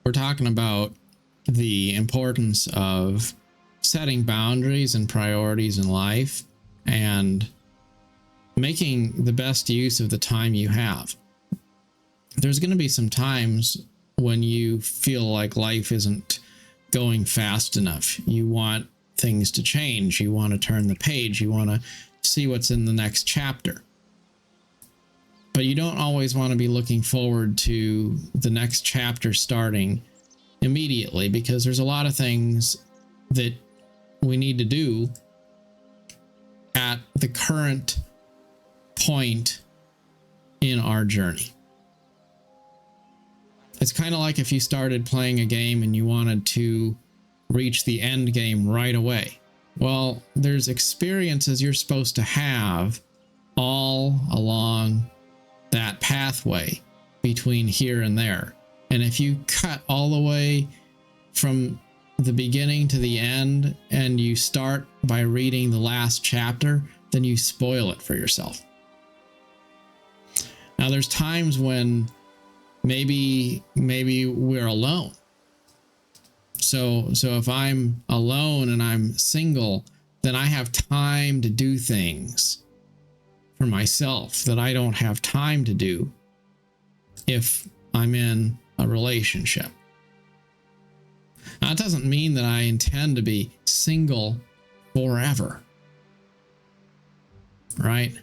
we're talking about the importance of setting boundaries and priorities in life and making the best use of the time you have. There's going to be some times when you feel like life isn't going fast enough. You want things to change. You want to turn the page. You want to see what's in the next chapter. But you don't always want to be looking forward to the next chapter starting immediately, because there's a lot of things that we need to do at the current point in our journey. It's kind of like if you started playing a game and you wanted to reach the end game right away. Well, there's experiences you're supposed to have all along that pathway between here and there. And if you cut all the way from the beginning to the end and you start by reading the last chapter, then you spoil it for yourself. Now, there's times when maybe we're alone. So if I'm alone and I'm single, then I have time to do things for myself that I don't have time to do if I'm in a relationship. Now, it doesn't mean that I intend to be single forever, right?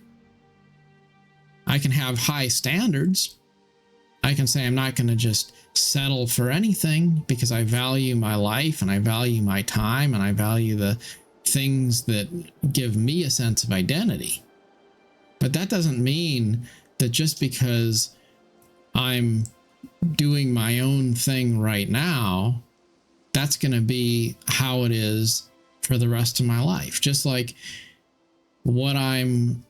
I can have high standards. I can say I'm not going to just settle for anything because I value my life and I value my time and I value the things that give me a sense of identity. But that doesn't mean that just because I'm doing my own thing right now, that's going to be how it is for the rest of my life. Just like what I'm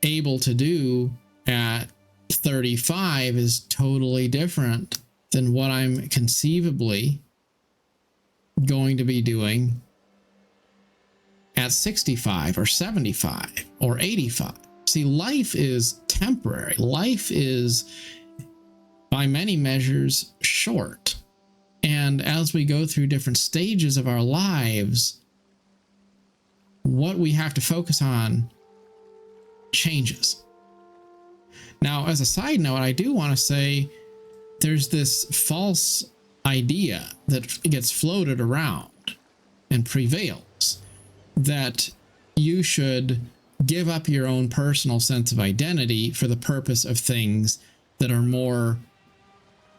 able to do at 35 is totally different than what I'm conceivably going to be doing at 65 or 75 or 85. See, life is temporary. Life is, by many measures, short. And as we go through different stages of our lives, what we have to focus on changes. Now, as a side note, I do want to say there's this false idea that gets floated around and prevails that you should give up your own personal sense of identity for the purpose of things that are more,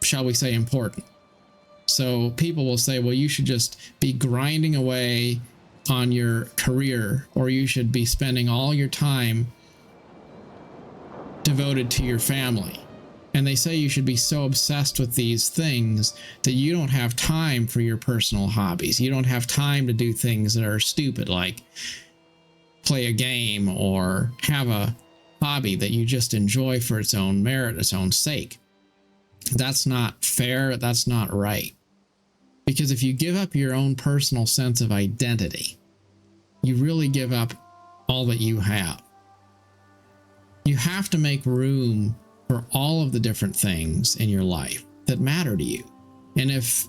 shall we say, important. So people will say, well, you should just be grinding away on your career, or you should be spending all your time devoted to your family. And they say you should be so obsessed with these things that you don't have time for your personal hobbies. You don't have time to do things that are stupid, like play a game or have a hobby that you just enjoy for its own merit, its own sake. That's not fair. That's not right. Because if you give up your own personal sense of identity, you really give up all that you have. You have to make room for all of the different things in your life that matter to you. And if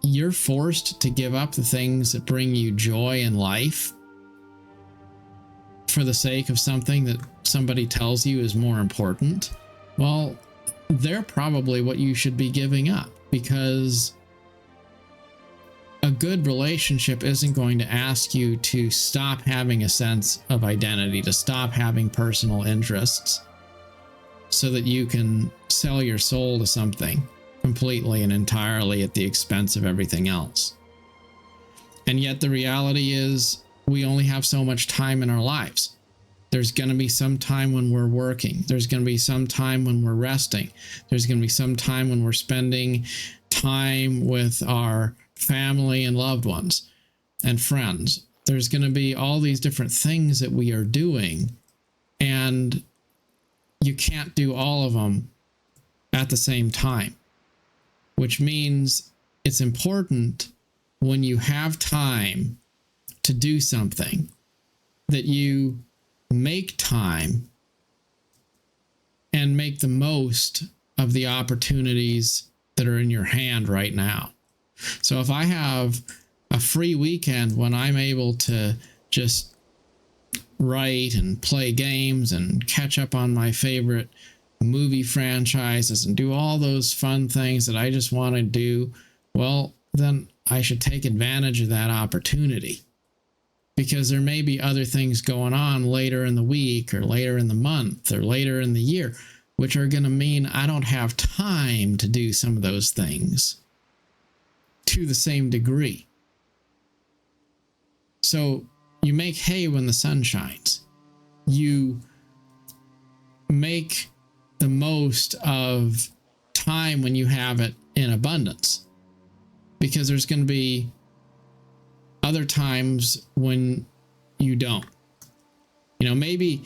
you're forced to give up the things that bring you joy in life for the sake of something that somebody tells you is more important, well, they're probably what you should be giving up, because a good relationship isn't going to ask you to stop having a sense of identity, to stop having personal interests, so that you can sell your soul to something completely and entirely at the expense of everything else. And yet the reality is we only have so much time in our lives. There's going to be some time when we're working. There's going to be some time when we're resting. There's going to be some time when we're spending time with our family and loved ones and friends. There's going to be all these different things that we are doing, and you can't do all of them at the same time, which means it's important when you have time to do something that you make time and make the most of the opportunities that are in your hand right now. So if I have a free weekend when I'm able to just write and play games and catch up on my favorite movie franchises and do all those fun things that I just want to do, well, then I should take advantage of that opportunity, because there may be other things going on later in the week or later in the month or later in the year, which are going to mean I don't have time to do some of those things to the same degree. So you make hay when the sun shines. You make the most of time when you have it in abundance, because there's going to be other times when you don't. You know, maybe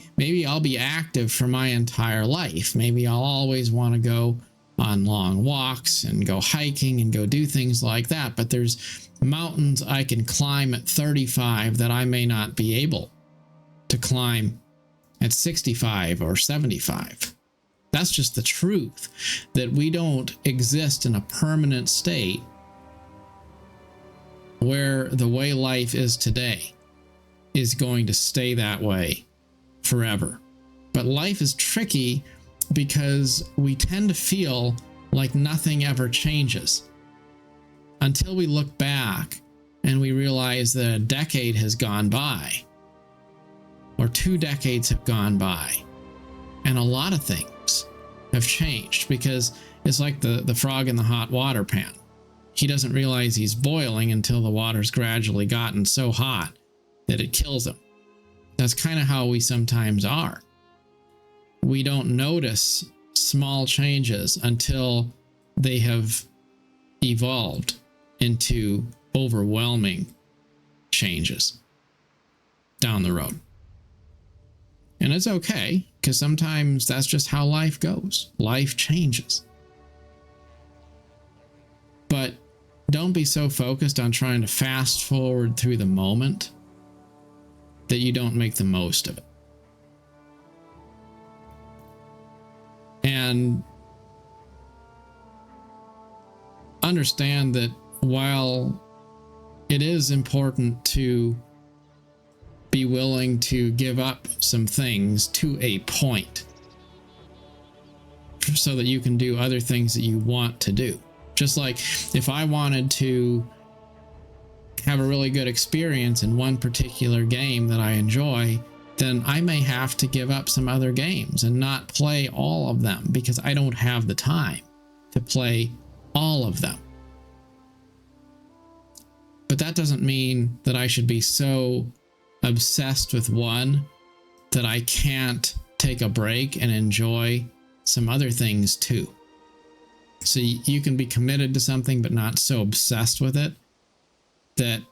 I'll be active for my entire life. Maybe I'll always want to go on long walks and go hiking and go do things like that. But there's mountains I can climb at 35 that I may not be able to climb at 65 or 75. That's just the truth, that we don't exist in a permanent state where the way life is today is going to stay that way forever. But life is tricky because we tend to feel like nothing ever changes until we look back and we realize that a decade has gone by, or 2 decades have gone by, and a lot of things have changed, because it's like the frog in the hot water pan. He doesn't realize he's boiling until the water's gradually gotten so hot that it kills him. That's kind of how we sometimes are. We don't notice small changes until they have evolved into overwhelming changes down the road. And it's okay, because sometimes that's just how life goes. Life changes. But don't be so focused on trying to fast forward through the moment that you don't make the most of it. And understand that while it is important to be willing to give up some things to a point so that you can do other things that you want to do. Just like if I wanted to have a really good experience in one particular game that I enjoy, then I may have to give up some other games and not play all of them, because I don't have the time to play all of them. But that doesn't mean that I should be so obsessed with one that I can't take a break and enjoy some other things too. So you can be committed to something but not so obsessed with it that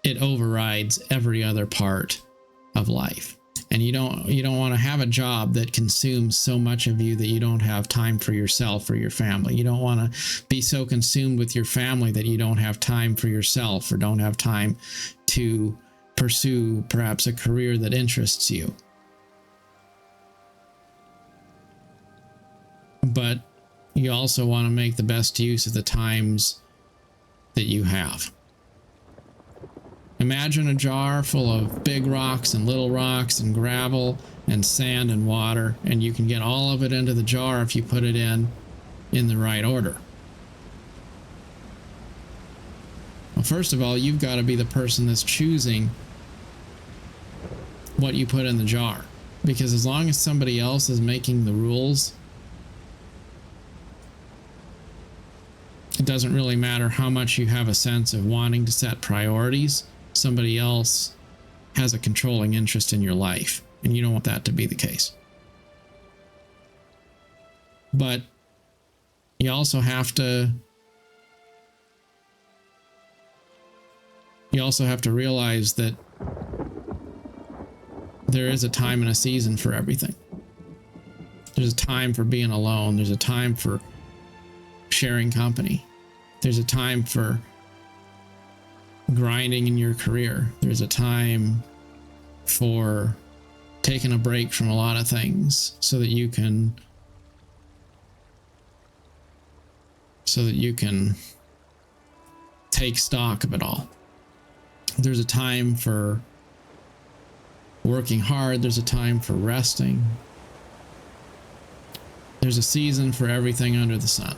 it overrides every other part of life. And you don't want to have a job that consumes so much of you that you don't have time for yourself or your family. You don't want to be so consumed with your family that you don't have time for yourself, or don't have time to pursue perhaps a career that interests you. But you also want to make the best use of the times that you have. Imagine a jar full of big rocks and little rocks and gravel and sand and water, and you can get all of it into the jar if you put it in the right order. Well, first of all, you've got to be the person that's choosing what you put in the jar, because as long as somebody else is making the rules, it doesn't really matter how much you have a sense of wanting to set priorities. Somebody else has a controlling interest in your life, and you don't want that to be the case. But you also have to realize that there is a time and a season for everything. There's a time for being alone. There's a time for sharing company. There's a time for grinding in your career. There's a time for taking a break from a lot of things so that you can so that you can take stock of it all. There's a time for working hard. There's a time for resting. There's a season for everything under the sun.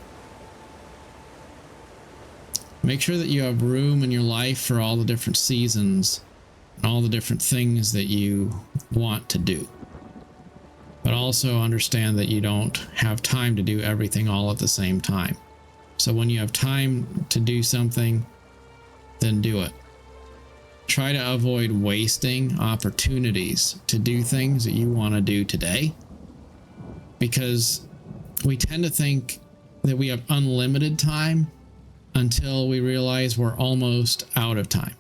Make sure that you have room in your life for all the different seasons and all the different things that you want to do. But also understand that you don't have time to do everything all at the same time. So when you have time to do something, then do it. Try to avoid wasting opportunities to do things that you want to do today, because we tend to think that we have unlimited time until we realize we're almost out of time.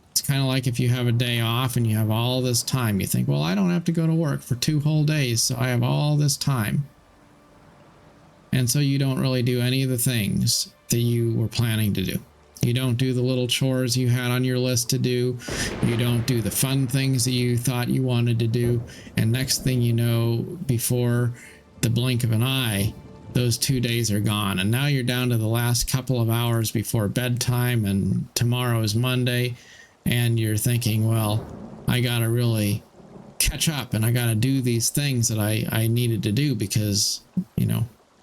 It's kind of like if you have a day off and you have all this time, you think, well, I don't have to go to work for 2 whole days, so I have all this time. And so you don't really do any of the things that you were planning to do. You don't do the little chores you had on your list to do. You don't do the fun things that you thought you wanted to do. And next thing you know, before the blink of an eye, those 2 days are gone. And now you're down to the last couple of hours before bedtime, and tomorrow is Monday. And you're thinking, well, I got to really catch up and I got to do these things that I needed to do because,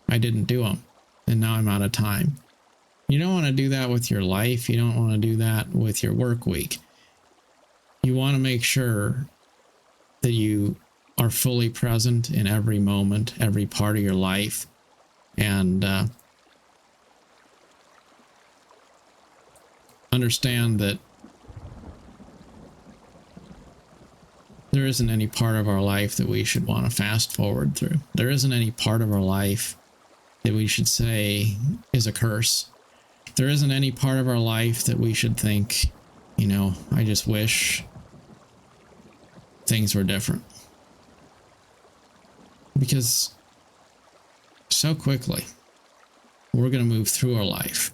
I didn't do them. And now I'm out of time. You don't want to do that with your life. You don't want to do that with your work week. You want to make sure that you are fully present in every moment, every part of your life. And understand that there isn't any part of our life that we should want to fast forward through. There isn't any part of our life that we should say is a curse. There isn't any part of our life that we should think, I just wish things were different. Because so quickly, we're going to move through our life.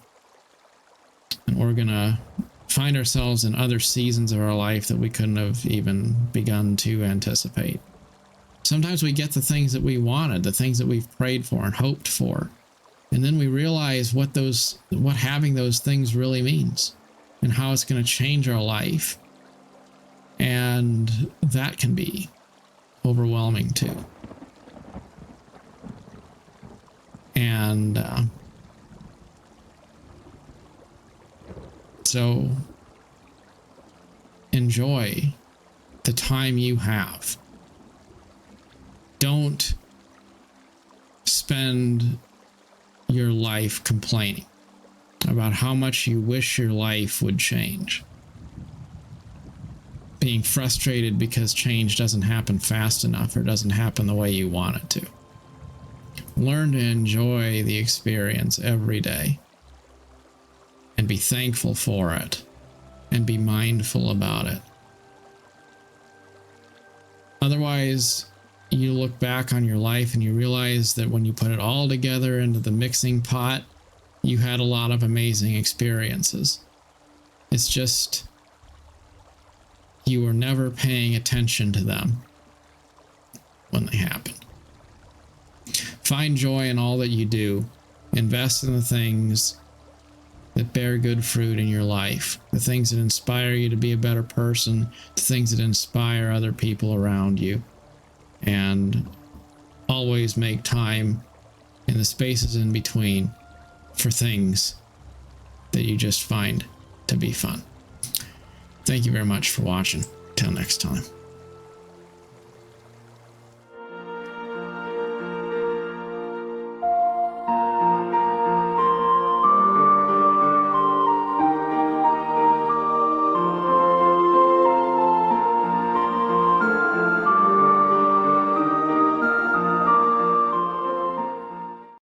And we're going to find ourselves in other seasons of our life that we couldn't have even begun to anticipate. Sometimes we get the things that we wanted, the things that we've prayed for and hoped for. And then we realize what having those things really means and how it's going to change our life. And that can be overwhelming too. And so enjoy the time you have. Don't spend your life complaining about how much you wish your life would change. Being frustrated because change doesn't happen fast enough or doesn't happen the way you want it to. Learn to enjoy the experience every day and be thankful for it and be mindful about it. Otherwise, you look back on your life and you realize that when you put it all together into the mixing pot, you had a lot of amazing experiences. It's just you were never paying attention to them when they happened. Find joy in all that you do. Invest in the things that bear good fruit in your life, the things that inspire you to be a better person, the things that inspire other people around you. And always make time in the spaces in between for things that you just find to be fun. Thank you very much for watching. Till next time.